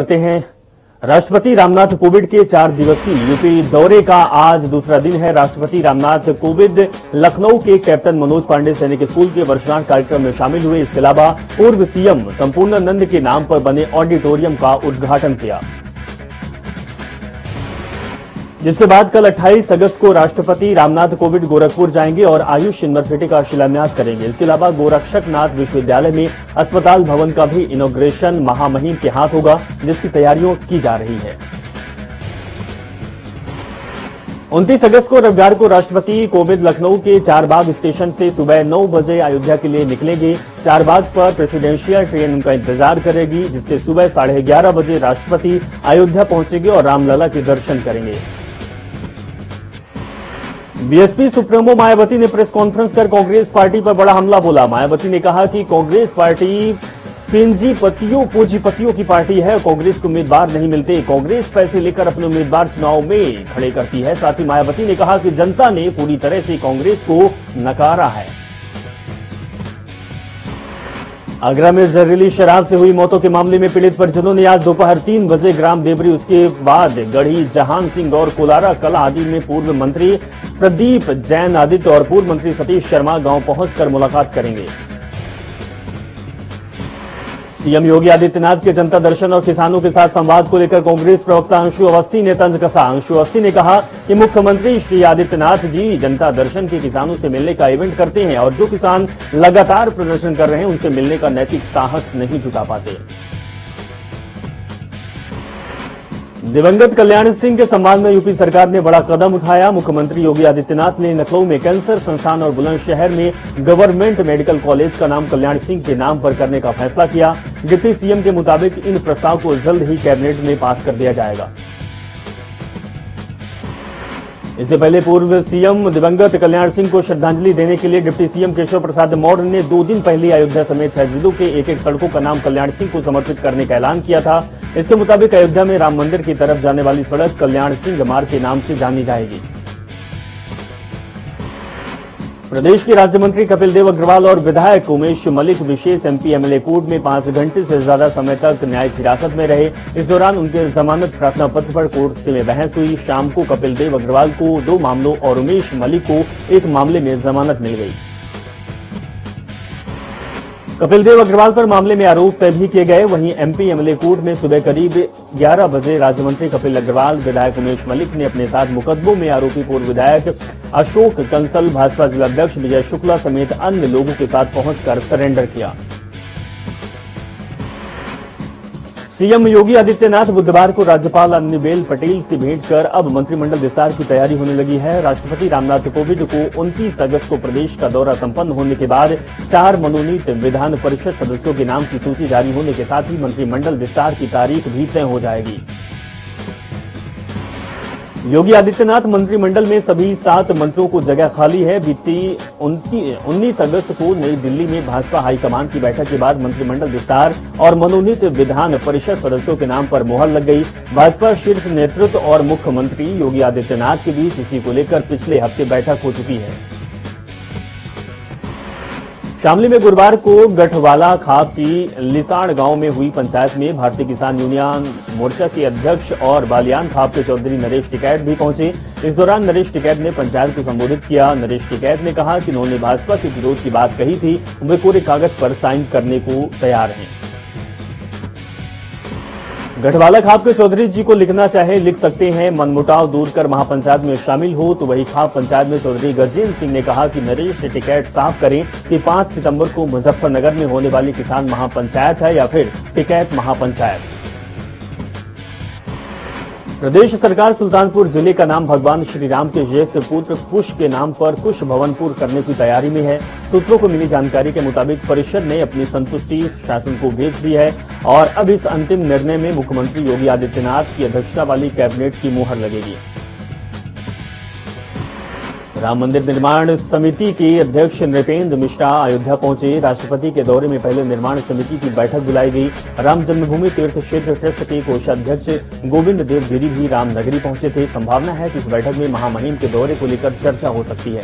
करते हैं। राष्ट्रपति रामनाथ कोविंद के 4 दिवसीय यूपी दौरे का आज दूसरा दिन है। राष्ट्रपति रामनाथ कोविंद लखनऊ के कैप्टन मनोज पांडे सैनिक स्कूल के वर्षगांठ कार्यक्रम में शामिल हुए। इसके अलावा पूर्व सीएम संपूर्णानंद के नाम पर बने ऑडिटोरियम का उद्घाटन किया, जिसके बाद कल 28 अगस्त को राष्ट्रपति रामनाथ कोविंद गोरखपुर जाएंगे और आयुष यूनिवर्सिटी का शिलान्यास करेंगे। इसके अलावा गोरक्षकनाथ विश्वविद्यालय में अस्पताल भवन का भी इनॉग्रेशन महामहिम के हाथ होगा, जिसकी तैयारियों की जा रही है। 29 अगस्त को रविवार को राष्ट्रपति कोविंद लखनऊ के चारबाग स्टेशन से सुबह 9 बजे अयोध्या के लिए निकलेंगे। चारबाग पर प्रेसिडेंशियल ट्रेन उनका इंतजार करेगी, जिससे सुबह 11:30 बजे राष्ट्रपति अयोध्या पहुंचेंगे और रामलला के दर्शन करेंगे। बीएसपी सुप्रीमो मायावती ने प्रेस कॉन्फ्रेंस कर कांग्रेस पार्टी पर बड़ा हमला बोला। मायावती ने कहा कि कांग्रेस पार्टी पूंजीपतियों की पार्टी है, कांग्रेस को उम्मीदवार नहीं मिलते। कांग्रेस पैसे लेकर अपने उम्मीदवार चुनाव में खड़े करती है। साथ ही मायावती ने कहा कि जनता ने पूरी तरह से कांग्रेस को नकारा है। आगरा में जहरीली शराब से हुई मौतों के मामले में पीड़ित परिजनों ने आज दोपहर 3 बजे ग्राम देवरी, उसके बाद गढ़ी, जहान सिंह और कोलारा कला आदि में पूर्व मंत्री प्रदीप जैन आदित्य और पूर्व मंत्री सतीश शर्मा गांव पहुंचकर मुलाकात करेंगे। सीएम योगी आदित्यनाथ के जनता दर्शन और किसानों के साथ संवाद को लेकर कांग्रेस प्रवक्ता अंशु अवस्थी ने तंज कसा। अंशु अवस्थी ने कहा कि मुख्यमंत्री श्री आदित्यनाथ जी जनता दर्शन के किसानों से मिलने का इवेंट करते हैं और जो किसान लगातार प्रदर्शन कर रहे हैं उनसे मिलने का नैतिक साहस नहीं जुटा पाते। दिवंगत कल्याण सिंह के सम्मान में यूपी सरकार ने बड़ा कदम उठाया। मुख्यमंत्री योगी आदित्यनाथ ने लखनऊ में कैंसर संस्थान और बुलंदशहर में गवर्नमेंट मेडिकल कॉलेज का नाम कल्याण सिंह के नाम पर करने का फैसला किया। डिप्टी सीएम के मुताबिक इन प्रस्ताव को जल्द ही कैबिनेट में पास कर दिया जाएगा। इससे पहले पूर्व सीएम दिवंगत कल्याण सिंह को श्रद्धांजलि देने के लिए डिप्टी सीएम केशव प्रसाद मौर्य ने 2 दिन पहले अयोध्या समेत 6 जिलों के एक सड़कों का नाम कल्याण सिंह को समर्पित करने का ऐलान किया था। इसके मुताबिक अयोध्या में राम मंदिर की तरफ जाने वाली सड़क कल्याण सिंह मार्ग के नाम से जानी जाएगी। प्रदेश के राज्य मंत्री कपिल देव अग्रवाल और विधायक उमेश मलिक विशेष एमपी एमएलए कोर्ट में 5 घंटे से ज्यादा समय तक न्यायिक हिरासत में रहे। इस दौरान उनके जमानत प्रार्थना पत्र पर कोर्ट में बहस हुई। शाम को कपिल देव अग्रवाल को 2 मामलों और उमेश मलिक को 1 मामले में जमानत मिल गई। कपिल देव अग्रवाल पर मामले में आरोप तय भी किए गए। वहीं एमपी एमएलए कोर्ट में सुबह करीब 11 बजे राज्य मंत्री कपिल अग्रवाल, विधायक उमेश मलिक ने अपने साथ मुकदमों में आरोपी पूर्व विधायक अशोक कंसल, भाजपा जिलाध्यक्ष विजय शुक्ला समेत अन्य लोगों के साथ पहुंचकर सरेंडर किया। सीएम योगी आदित्यनाथ बुधवार को राज्यपाल आनंदीबेन पटेल से भेंट कर अब मंत्रिमंडल विस्तार की तैयारी होने लगी है। राष्ट्रपति रामनाथ कोविंद को 29 अगस्त को प्रदेश का दौरा संपन्न होने के बाद 4 मनोनीत विधान परिषद सदस्यों के नाम की सूची जारी होने के साथ ही मंत्रिमंडल विस्तार की तारीख भी तय हो जाएगी। योगी आदित्यनाथ मंत्रिमंडल में सभी 7 मंत्रियों को जगह खाली है। बीती 19 अगस्त को नई दिल्ली में भाजपा हाईकमान की बैठक के बाद मंत्रिमंडल विस्तार और मनोनीत विधान परिषद सदस्यों के नाम पर मुहर लग गई। भाजपा शीर्ष नेतृत्व और मुख्यमंत्री योगी आदित्यनाथ के बीच इसी को लेकर पिछले हफ्ते बैठक हो चुकी है। शामली में गुरुवार को गठवाला खाप की लिसाड़ गांव में हुई पंचायत में भारतीय किसान यूनियन मोर्चा के अध्यक्ष और बालियान खाप के चौधरी नरेश टिकैत भी पहुंचे। इस दौरान नरेश टिकैत ने पंचायत को संबोधित किया। नरेश टिकैत ने कहा कि उन्होंने भाजपा के विरोध की बात कही थी, वे पूरे कागज पर साइन करने को तैयार हैं। गठवाला खाप के चौधरी जी को लिखना चाहे लिख सकते हैं, मनमुटाव दूर कर महापंचायत में शामिल हो। तो वही खाप पंचायत में चौधरी गजेंद्र सिंह ने कहा कि नरेश टिकैत साफ करें कि 5 सितंबर को मुजफ्फरनगर में होने वाली किसान महापंचायत है या फिर टिकैत महापंचायत। प्रदेश सरकार सुल्तानपुर जिले का नाम भगवान श्री राम के ज्येष्ठ पुत्र कुश के नाम पर कुश भवनपुर करने की तैयारी में है। सूत्रों को मिली जानकारी के मुताबिक परिषद ने अपनी संतुष्टि शासन को भेज दी है और अब इस अंतिम निर्णय में मुख्यमंत्री योगी आदित्यनाथ की अध्यक्षता वाली कैबिनेट की मुहर लगेगी। राम मंदिर निर्माण समिति के अध्यक्ष नृपेंद्र मिश्रा अयोध्या पहुंचे। राष्ट्रपति के दौरे में पहले निर्माण समिति की बैठक बुलाई गई। राम जन्मभूमि तीर्थ क्षेत्र ट्रस्ट के कोषाध्यक्ष गोविंद देव गिरी भी रामनगरी पहुंचे थे। संभावना है कि इस बैठक में महामहिम के दौरे को लेकर चर्चा हो सकती है।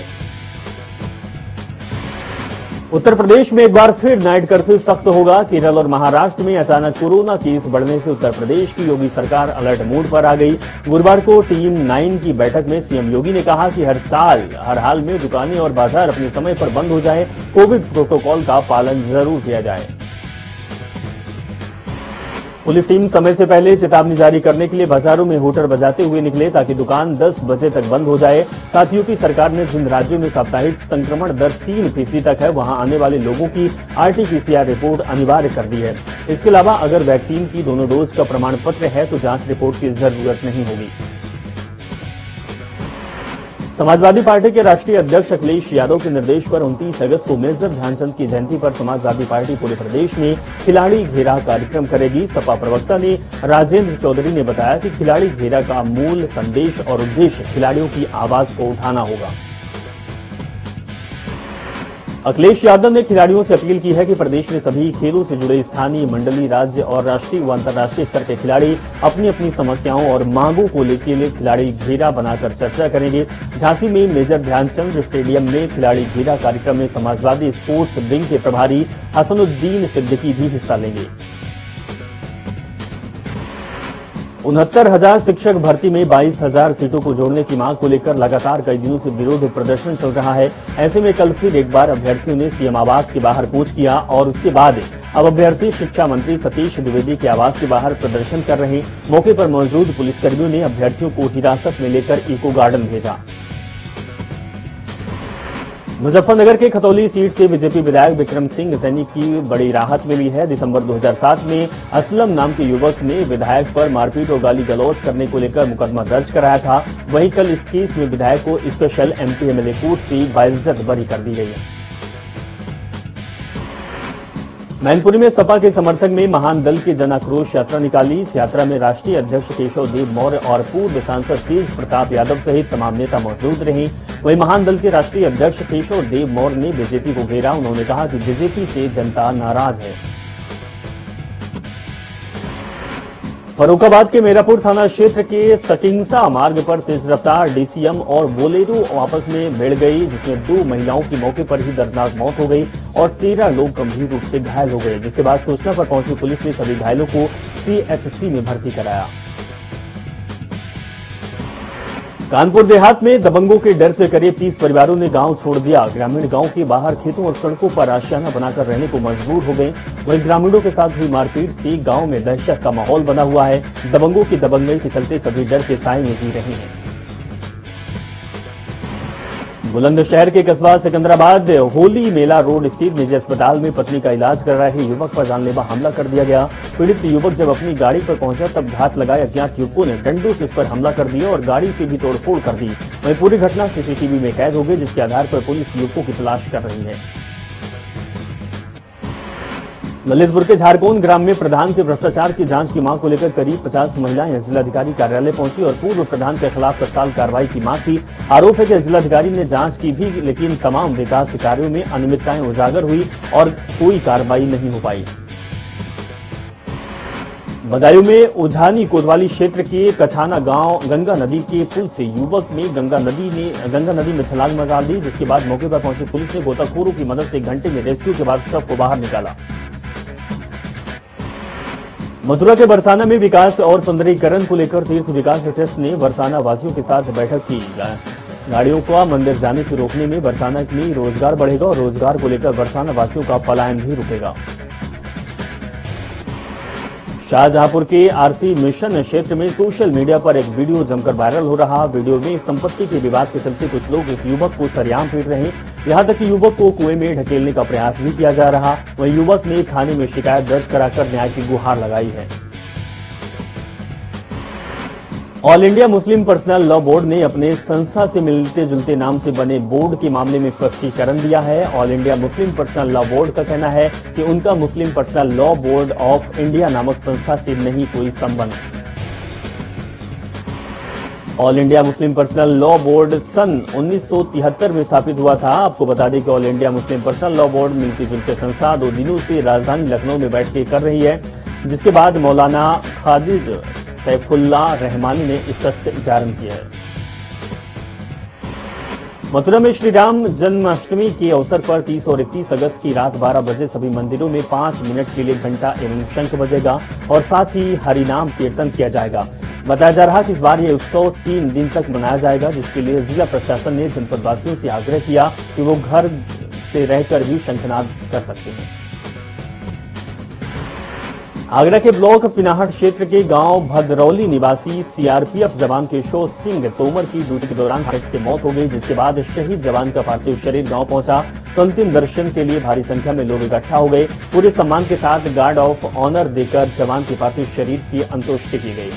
उत्तर प्रदेश में एक बार फिर नाइट कर्फ्यू सख्त होगा। केरल और महाराष्ट्र में अचानक कोरोना केस बढ़ने से उत्तर प्रदेश की योगी सरकार अलर्ट मोड पर आ गई। गुरुवार को टीम 9 की बैठक में सीएम योगी ने कहा कि हर हाल में दुकानें और बाजार अपने समय पर बंद हो जाए, कोविड प्रोटोकॉल का पालन जरूर किया जाए। पुलिस टीम समय से पहले चेतावनी जारी करने के लिए बाजारों में हूटर बजाते हुए निकले ताकि दुकान 10 बजे तक बंद हो जाए। साथ ही यूपी सरकार ने जिन राज्यों में साप्ताहिक संक्रमण दर 3% तक है, वहां आने वाले लोगों की RT-PCR रिपोर्ट अनिवार्य कर दी है। इसके अलावा अगर वैक्सीन की दोनों डोज का प्रमाण पत्र है तो जांच रिपोर्ट की जरूरत नहीं होगी। समाजवादी पार्टी के राष्ट्रीय अध्यक्ष अखिलेश यादव के निर्देश पर 29 अगस्त को मेजर ध्यानचंद की जयंती पर समाजवादी पार्टी पूरे प्रदेश में खिलाड़ी घेरा कार्यक्रम करेगी। सपा प्रवक्ता ने राजेंद्र चौधरी ने बताया कि खिलाड़ी घेरा का मूल संदेश और उद्देश्य खिलाड़ियों की आवाज को उठाना होगा। अखिलेश यादव ने खिलाड़ियों से अपील की है कि प्रदेश में सभी खेलों से जुड़े स्थानीय, मंडलीय, राज्य और राष्ट्रीय व अंतर्राष्ट्रीय स्तर के खिलाड़ी अपनी अपनी समस्याओं और मांगों को लेकर खिलाड़ी घेरा बनाकर चर्चा करेंगे। झांसी में मेजर ध्यानचंद स्टेडियम में खिलाड़ी घेरा कार्यक्रम में समाजवादी स्पोर्ट्स विंग के प्रभारी हसनुद्दीन सिद्दीकी भी हिस्सा लेंगे। 69,000 शिक्षक भर्ती में 22,000 सीटों को जोड़ने की मांग को लेकर लगातार कई दिनों से विरोध प्रदर्शन चल रहा है। ऐसे में कल फिर एक बार अभ्यर्थियों ने सीएम आवास के बाहर कूच किया और उसके बाद अब अभ्यर्थी शिक्षा मंत्री सतीश द्विवेदी के आवास के बाहर प्रदर्शन कर रहे। मौके पर मौजूद पुलिसकर्मियों ने अभ्यर्थियों को हिरासत में लेकर इको गार्डन भेजा। मुजफ्फरनगर के खतौली सीट से बीजेपी विधायक विक्रम सिंह सैनी की बड़ी राहत मिली है। दिसंबर 2007 में असलम नाम के युवक ने विधायक पर मारपीट और गाली गलौज करने को लेकर मुकदमा दर्ज कराया था। वहीं कल इस केस में विधायक को स्पेशल MP MLA कोर्ट से बाइज्जत बरी कर दी गई है। मैनपुरी में सपा के समर्थक में महान दल की जन आक्रोश यात्रा निकाली। इस यात्रा में राष्ट्रीय अध्यक्ष केशव देव मौर्य और पूर्व सांसद तेज प्रताप यादव सहित तमाम नेता मौजूद रहे। वहीं महान दल के राष्ट्रीय अध्यक्ष केशव देव मौर्य ने बीजेपी को घेरा। उन्होंने कहा कि बीजेपी से जनता नाराज है। फर्रुखाबाद के मेरापुर थाना क्षेत्र के सटिंगसा मार्ग पर तेज रफ्तार DCM और बोलेरो आपस में भिड़ गई, जिसमें 2 महिलाओं की मौके पर ही दर्दनाक मौत हो गई और 13 लोग गंभीर रूप से घायल हो गए। जिसके बाद सूचना पर पहुंची पुलिस ने सभी घायलों को CHC में भर्ती कराया। कानपुर देहात में दबंगों के डर से करीब 30 परिवारों ने गांव छोड़ दिया। ग्रामीण गांव के बाहर खेतों और सड़कों पर आशियाना बनाकर रहने को मजबूर हो गए। वहीं ग्रामीणों के साथ हुई मारपीट से गांव में दहशत का माहौल बना हुआ है। दबंगों की दबंगई के चलते सभी डर के साए में जी रहे हैं। बुलंदशहर के कस्बा सिकंदराबाद होली मेला रोड स्थित निजी अस्पताल में पत्नी का इलाज कर रहे युवक पर जानलेवा हमला कर दिया गया। पीड़ित युवक जब अपनी गाड़ी पर पहुंचा तब घात लगाए अज्ञात युवकों ने डंडों से उस पर हमला कर दिया और गाड़ी की भी तोड़फोड़ कर दी। वहीं पूरी घटना CCTV में कैद हो गई, जिसके आधार पर पुलिस युवकों की तलाश कर रही है। ललितपुर के झारकोन ग्राम में प्रधान के भ्रष्टाचार की जांच की मांग को लेकर करीब 50 महिलाएं जिलाधिकारी कार्यालय पहुंची और पूर्व प्रधान के खिलाफ तत्काल कार्रवाई की मांग की। आरोप है कि जिलाधिकारी ने जांच की भी, लेकिन तमाम विकास कार्यों में अनियमितताएं उजागर हुई और कोई कार्रवाई नहीं हो पाई। बदायूं में उझानी कोतवाली क्षेत्र के कछाना गांव गंगा नदी के पुल से युवक ने गंगा नदी में छलांग लगा दी, जिसके बाद मौके पर पहुंची पुलिस ने गोताखोरों की मदद से 1 घंटे में रेस्क्यू के बाद शव को बाहर निकाला। मथुरा के बरसाना में विकास और सुंदरीकरण को लेकर तीर्थ विकास ट्रस्ट ने बरसाना वासियों के साथ बैठक की। गाड़ियों को मंदिर जाने से रोकने में बरसाना में रोजगार बढ़ेगा और रोजगार को लेकर बरसाना वासियों का पलायन भी रुकेगा। शाहजहांपुर के RC मिशन क्षेत्र में सोशल मीडिया पर एक वीडियो जमकर वायरल हो रहा। वीडियो में संपत्ति के विवाद के चलते कुछ लोग इस युवक को सरेआम पीट रहे, यहां तक कि युवक को कुएं में ढकेलने का प्रयास भी किया जा रहा। वहीं युवक ने थाने में शिकायत दर्ज कराकर न्याय की गुहार लगाई है। All India Muslim personal law board ने अपने संस्था से मिलते जुलते नाम से बने बोर्ड के मामले में स्पष्टीकरण दिया है। All India Muslim personal law board का कहना है कि उनका Muslim personal law board of India नामक संस्था से नहीं कोई संबंध। All India Muslim personal law board सन 1973 में स्थापित हुआ था। आपको बता दें कि all India Muslim personal law board मिलती जुलती संस्था 2 दिनों से राजधानी लखनऊ में बैठकें कर रही है, जिसके बाद मौलाना खादिज सैफुल्लाह रहमानी ने इस तथ्य जारी किया है। मथुरा में श्री राम जन्माष्टमी के अवसर पर 30 और 31 अगस्त की रात 12 बजे सभी मंदिरों में 5 मिनट के लिए घंटा एवं शंख बजेगा और साथ ही हरिनाम कीर्तन किया जाएगा। बताया जा रहा है कि इस बार ये उत्सव 3 दिन तक मनाया जाएगा, जिसके लिए जिला प्रशासन ने जनपदवासियों से आग्रह किया कि वो घर से रहकर भी शंखनाद कर सकते हैं। आगरा के ब्लॉक पिनाहट क्षेत्र के गांव भद्रौली निवासी सीआरपीएफ जवान केशव सिंह तोमर की ड्यूटी के दौरान हादसे से मौत हो गई, जिसके बाद शहीद जवान का पार्थिव शरीर गांव पहुंचा तो अंतिम दर्शन के लिए भारी संख्या में लोग इकट्ठा हो गए। पूरे सम्मान के साथ गार्ड ऑफ ऑनर देकर जवान के पार्थिव शरीर की अंत्येष्टि की गई।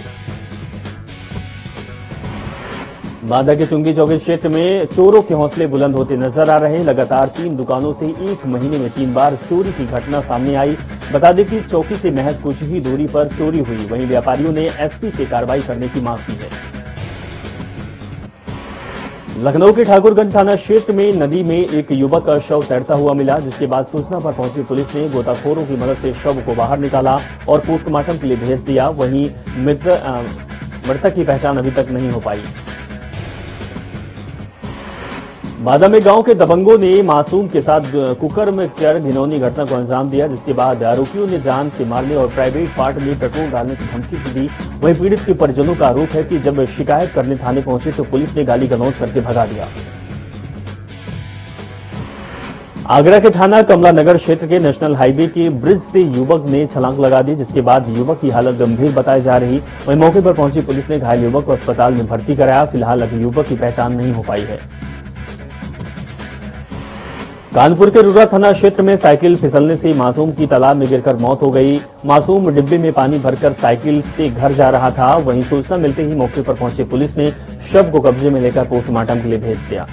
बांदा के चुंगी चौकी क्षेत्र में चोरों के हौसले बुलंद होते नजर आ रहे हैं। लगातार 3 दुकानों से 1 महीने में 3 बार चोरी की घटना सामने आई। बता दें कि चौकी से महज कुछ ही दूरी पर चोरी हुई। वहीं व्यापारियों ने एसपी से कार्रवाई करने की मांग की है। लखनऊ के ठाकुरगंज थाना क्षेत्र में नदी में एक युवक का शव तैरता हुआ मिला, जिसके बाद सूचना पर पहुंची पुलिस ने गोताखोरों की मदद से शव को बाहर निकाला और पोस्टमार्टम के लिए भेज दिया। वहीं मृतक की पहचान अभी तक नहीं हो पाई। बादा में गांव के दबंगों ने मासूम के साथ कुकर्म कर घिनौनी घटना को अंजाम दिया, जिसके बाद आरोपियों ने जान से मारने और प्राइवेट पार्ट में पेट्रोल डालने की धमकी दी। वहीं पीड़ित के परिजनों का आरोप है कि जब शिकायत करने थाने पहुंचे तो पुलिस ने गाली गलौज करके भगा दिया। आगरा के थाना कमला नगर क्षेत्र के नेशनल हाईवे के ब्रिज से युवक ने छलांग लगा दी, जिसके बाद युवक की हालत गंभीर बताई जा रही। वहीं मौके पर पहुंची पुलिस ने घायल युवक को अस्पताल में भर्ती कराया। फिलहाल अभी युवक की पहचान नहीं हो पाई है। कानपुर के रुद्रा थाना क्षेत्र में साइकिल फिसलने से मासूम की तालाब में गिरकर मौत हो गई। मासूम डिब्बे में पानी भरकर साइकिल से घर जा रहा था। वहीं सूचना मिलते ही मौके पर पहुंची पुलिस ने शव को कब्जे में लेकर पोस्टमार्टम के लिए भेज दिया।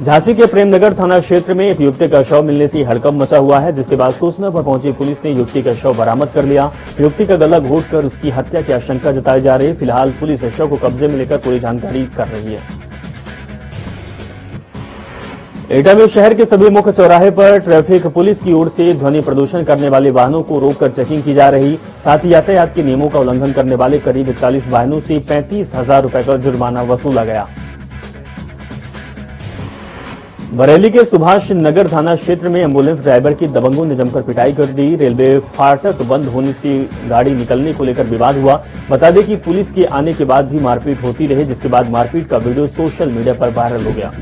झांसी के प्रेमनगर थाना क्षेत्र में एक युवती का शव मिलने से हड़कंप मचा हुआ है, जिसके बाद सूचना पर पहुंची पुलिस ने युवती का शव बरामद कर लिया। युवती का गला घोंटकर उसकी हत्या की आशंका जताई जा रही है। फिलहाल पुलिस शव को कब्जे में लेकर पूरी जानकारी कर रही है। एटा में शहर के सभी मुख्य चौराहे पर ट्रैफिक पुलिस की ओर से ध्वनि प्रदूषण करने वाले वाहनों को रोककर चेकिंग की जा रही। साथ ही यातायात के नियमों का उल्लंघन करने वाले करीब 41 वाहनों से 35,000 रुपए का जुर्माना वसूला गया। बरेली के सुभाष नगर थाना क्षेत्र में एम्बुलेंस ड्राइवर की दबंगों ने जमकर पिटाई कर दी। रेलवे फाटक बंद होने से गाड़ी निकलने को लेकर विवाद हुआ। बता दें कि पुलिस के आने के बाद भी मारपीट होती रही, जिसके बाद मारपीट का वीडियो सोशल मीडिया पर वायरल हो गया।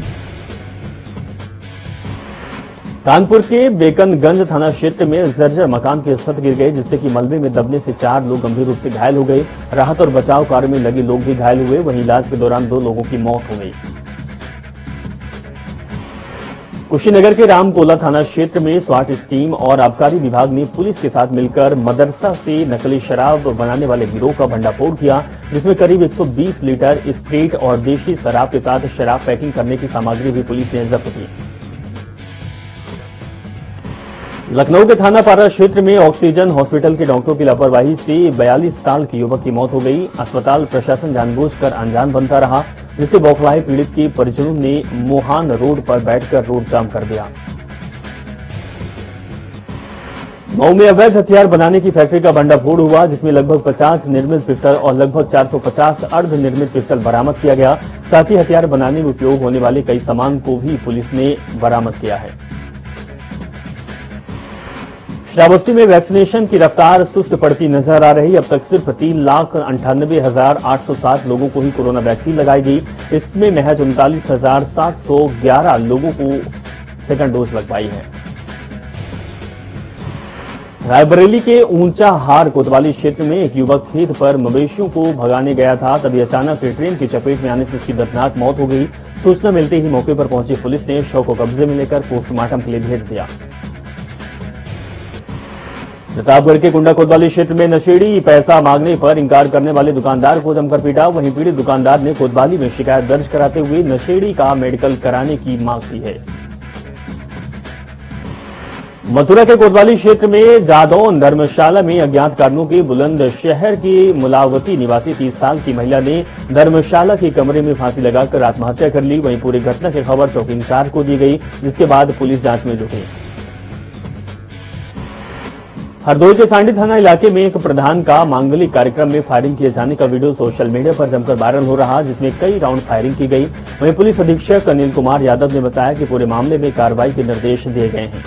कानपुर के बेकनगंज थाना क्षेत्र में जर्जर मकान के छत गिर गए, जिससे कि मलबे में दबने से 4 लोग गंभीर रूप से घायल हो गए। राहत और बचाव कार्य में लगे लोग भी घायल हुए। वहीं इलाज के दौरान 2 लोगों की मौत हो गई। कुशीनगर के रामकोला थाना क्षेत्र में स्वाट टीम और आबकारी विभाग ने पुलिस के साथ मिलकर मदरसा से नकली शराब बनाने वाले गिरोह का भंडाफोड़ किया, जिसमें करीब 120 लीटर स्प्रिट और देशी शराब के साथ शराब पैकिंग करने की सामग्री भी पुलिस ने जब्त की। लखनऊ के थाना पारा क्षेत्र में ऑक्सीजन हॉस्पिटल के डॉक्टरों की लापरवाही से 42 साल के युवक की मौत हो गई। अस्पताल प्रशासन जानबूझकर अनजान बनता रहा, जिससे बौखलाए पीड़ित के परिजनों ने मोहान रोड पर बैठकर रोड जाम कर दिया। मऊ में अवैध हथियार बनाने की फैक्ट्री का भंडाफोड़ हुआ, जिसमें लगभग 50 निर्मित पिस्टल और लगभग 450 अर्धनिर्मित पिस्टल बरामद किया गया। साथ ही हथियार बनाने में उपयोग होने वाले कई सामान को भी पुलिस ने बरामद किया है। श्रावस्ती में वैक्सीनेशन की रफ्तार सुस्त पड़ती नजर आ रही। अब तक सिर्फ 3,98,807 लोगों को ही कोरोना वैक्सीन लगाई गई। इसमें महज 39,711 लोगों को सेकंड डोज लगवाई है। रायबरेली के ऊंचा हार कोतवाली क्षेत्र में एक युवक खेत पर मवेशियों को भगाने गया था, तभी अचानक ट्रेन की चपेट में आने से उसकी दर्दनाक मौत हो गई। सूचना मिलते ही मौके पर पहुंची पुलिस ने शव को कब्जे में लेकर पोस्टमार्टम के लिए भेज दिया। प्रतापगढ़ के कुंडा कोतवाली क्षेत्र में नशेड़ी पैसा मांगने पर इंकार करने वाले दुकानदार को जमकर पीटा। वहीं पीड़ित दुकानदार ने कोतवाली में शिकायत दर्ज कराते हुए नशेड़ी का मेडिकल कराने की मांग की है। मथुरा के कोतवाली क्षेत्र में जादौन धर्मशाला में अज्ञात कारणों के बुलंदशहर की मुलावती निवासी 30 साल की महिला ने धर्मशाला के कमरे में फांसी लगाकर आत्महत्या कर ली। वहीं पूरी घटना की खबर चौकी इंचार्ज को दी गई, जिसके बाद पुलिस जांच में जुटी। हरदोई के सांडी थाना इलाके में एक प्रधान का मांगलिक कार्यक्रम में फायरिंग किए जाने का वीडियो सोशल मीडिया पर जमकर वायरल हो रहा, जिसमें कई राउंड फायरिंग की गई। वहीं पुलिस अधीक्षक अनिल कुमार यादव ने बताया कि पूरे मामले में कार्रवाई के निर्देश दिए गए हैं।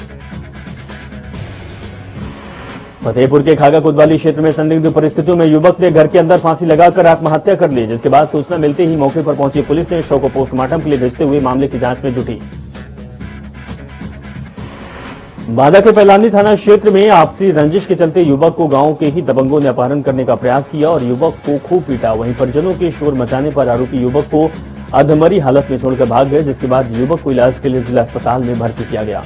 फतेहपुर के खागा कोतवाली क्षेत्र में संदिग्ध परिस्थितियों में युवक ने घर के अंदर फांसी लगाकर आत्महत्या कर ली, जिसके बाद सूचना मिलते ही मौके पर पहुंची पुलिस ने शव को पोस्टमार्टम के लिए भेजते हुए मामले की जांच में जुटी। बांदा के पैलानी थाना क्षेत्र में आपसी रंजिश के चलते युवक को गांव के ही दबंगों ने अपहरण करने का प्रयास किया और युवक को खूब पीटा। वहीं परिजनों के शोर मचाने पर आरोपी युवक को अधमरी हालत में छोड़कर भाग गए, जिसके बाद युवक को इलाज के लिए जिला अस्पताल में भर्ती किया गया।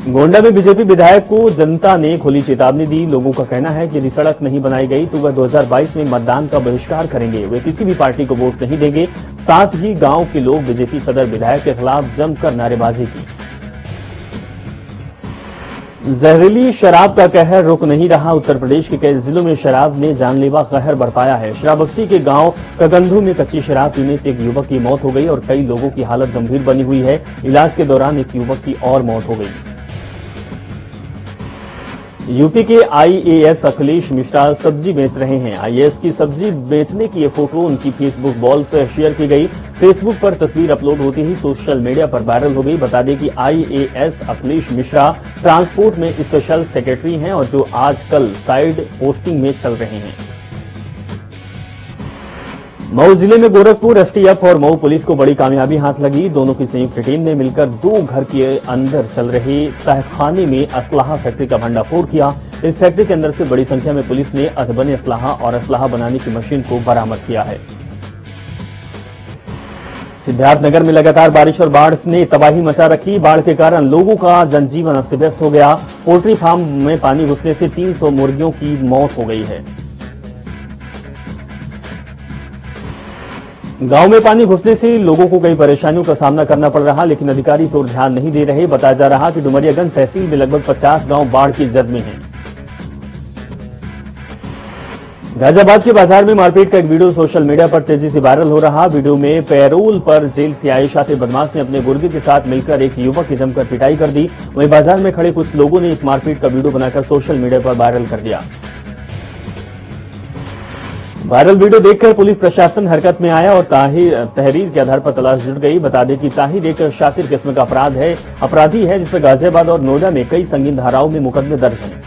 गोंडा में बीजेपी विधायक को जनता ने खुली चेतावनी दी। लोगों का कहना है कि यदि सड़क नहीं बनाई गई तो वह 2022 में मतदान का बहिष्कार करेंगे। वे किसी भी पार्टी को वोट नहीं देंगे। साथ ही गांव के लोग बीजेपी सदर विधायक के खिलाफ जमकर नारेबाजी की। जहरीली शराब का कहर रुक नहीं रहा। उत्तर प्रदेश के कई जिलों में शराब ने जानलेवा कहर बरपाया है। शराबस्ती के गांव कगंधू में कच्ची शराब पीने से एक युवक की मौत हो गई और कई लोगों की हालत गंभीर बनी हुई है। इलाज के दौरान एक युवक की और मौत हो गई। यूपी के आईएएस अखिलेश मिश्रा सब्जी बेच रहे हैं। आईएएस की सब्जी बेचने की ये फोटो उनकी फेसबुक वॉल पर शेयर की गई। फेसबुक पर तस्वीर अपलोड होती ही सोशल मीडिया पर वायरल हो गई। बता दें कि आईएएस अखिलेश मिश्रा ट्रांसपोर्ट में स्पेशल सेक्रेटरी हैं और जो आजकल साइड पोस्टिंग में चल रहे हैं। मऊ जिले में गोरखपुर एसटीएफ और मऊ पुलिस को बड़ी कामयाबी हाथ लगी। दोनों की संयुक्त टीम ने मिलकर 2 घर के अंदर चल रहे तहखाने में असलाहा फैक्ट्री का भंडाफोड़ किया। इस फैक्ट्री के अंदर से बड़ी संख्या में पुलिस ने अधबने असलाहा और असलाहा बनाने की मशीन को बरामद किया है। सिद्धार्थनगर में लगातार बारिश और बाढ़ ने तबाही मचा रखी। बाढ़ के कारण लोगों का जनजीवन अस्त व्यस्त हो गया। पोल्ट्री फार्म में पानी घुसने से 300 मुर्गियों की मौत हो गई है। गांव में पानी घुसने से लोगों को कई परेशानियों का सामना करना पड़ रहा, लेकिन अधिकारी इस ओर ध्यान नहीं दे रहे। बताया जा रहा कि डुमरियागंज तहसील में लगभग 50 गांव बाढ़ की जद में हैं। गाजियाबाद के बाजार में मारपीट का एक वीडियो सोशल मीडिया पर तेजी से वायरल हो रहा। वीडियो में पैरोल पर जेल से आए शातिर बदमाश ने अपने गुर्गे के साथ मिलकर एक युवक की जमकर पिटाई कर दी। वहीं बाजार में खड़े कुछ लोगों ने इस मारपीट का वीडियो बनाकर सोशल मीडिया पर वायरल कर दिया। वायरल वीडियो देखकर पुलिस प्रशासन हरकत में आया और तहरीर के आधार पर तलाश जुट गई। बता दें कि ताहिर एक शातिर किस्म का अपराधी है जिस पर गाजियाबाद और नोएडा में कई संगीन धाराओं में मुकदमे दर्ज हैं।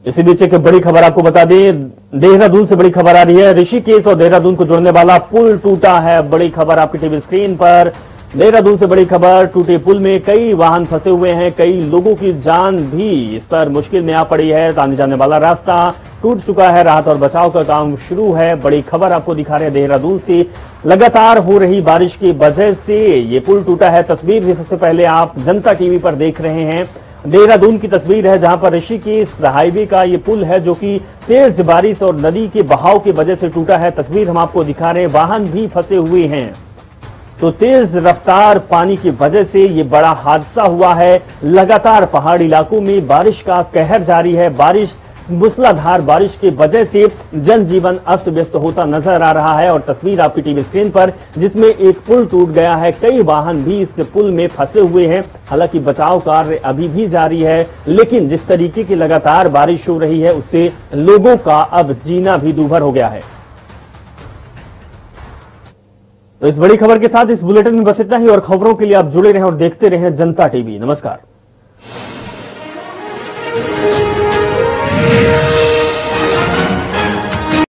इसी बीच एक बड़ी खबर आपको बता दें, देहरादून से बड़ी खबर आ रही है। ऋषिकेश और देहरादून को जोड़ने वाला पुल टूटा है। बड़ी खबर आपकी टीवी स्क्रीन पर। देहरादून से बड़ी खबर, टूटे पुल में कई वाहन फंसे हुए हैं। कई लोगों की जान भी इस पर मुश्किल में आ पड़ी है। आने जाने वाला रास्ता टूट चुका है। राहत और बचाव का काम शुरू है। बड़ी खबर आपको दिखा रहे हैं देहरादून से। लगातार हो रही बारिश की वजह से ये पुल टूटा है। तस्वीर भी सबसे पहले आप जनता टीवी पर देख रहे हैं। देहरादून की तस्वीर है जहां पर ऋषिकेश हाईवे का ये पुल है जो कि तेज बारिश और नदी के बहाव की वजह से टूटा है। तस्वीर हम आपको दिखा रहे हैं। वाहन भी फंसे हुए हैं। तो तेज रफ्तार पानी की वजह से ये बड़ा हादसा हुआ है। लगातार पहाड़ी इलाकों में बारिश का कहर जारी है। मूसलाधार बारिश की वजह से जनजीवन अस्त व्यस्त होता नजर आ रहा है। और तस्वीर आपकी टीवी स्क्रीन पर जिसमें एक पुल टूट गया है। कई वाहन भी इस पुल में फंसे हुए हैं। हालांकि बचाव कार्य अभी भी जारी है, लेकिन जिस तरीके की लगातार बारिश हो रही है उससे लोगों का अब जीना भी दूभर हो गया है। तो इस बड़ी खबर के साथ इस बुलेटिन में बस इतना ही और खबरों के लिए आप जुड़े रहें और देखते रहें जनता टीवी। नमस्कार।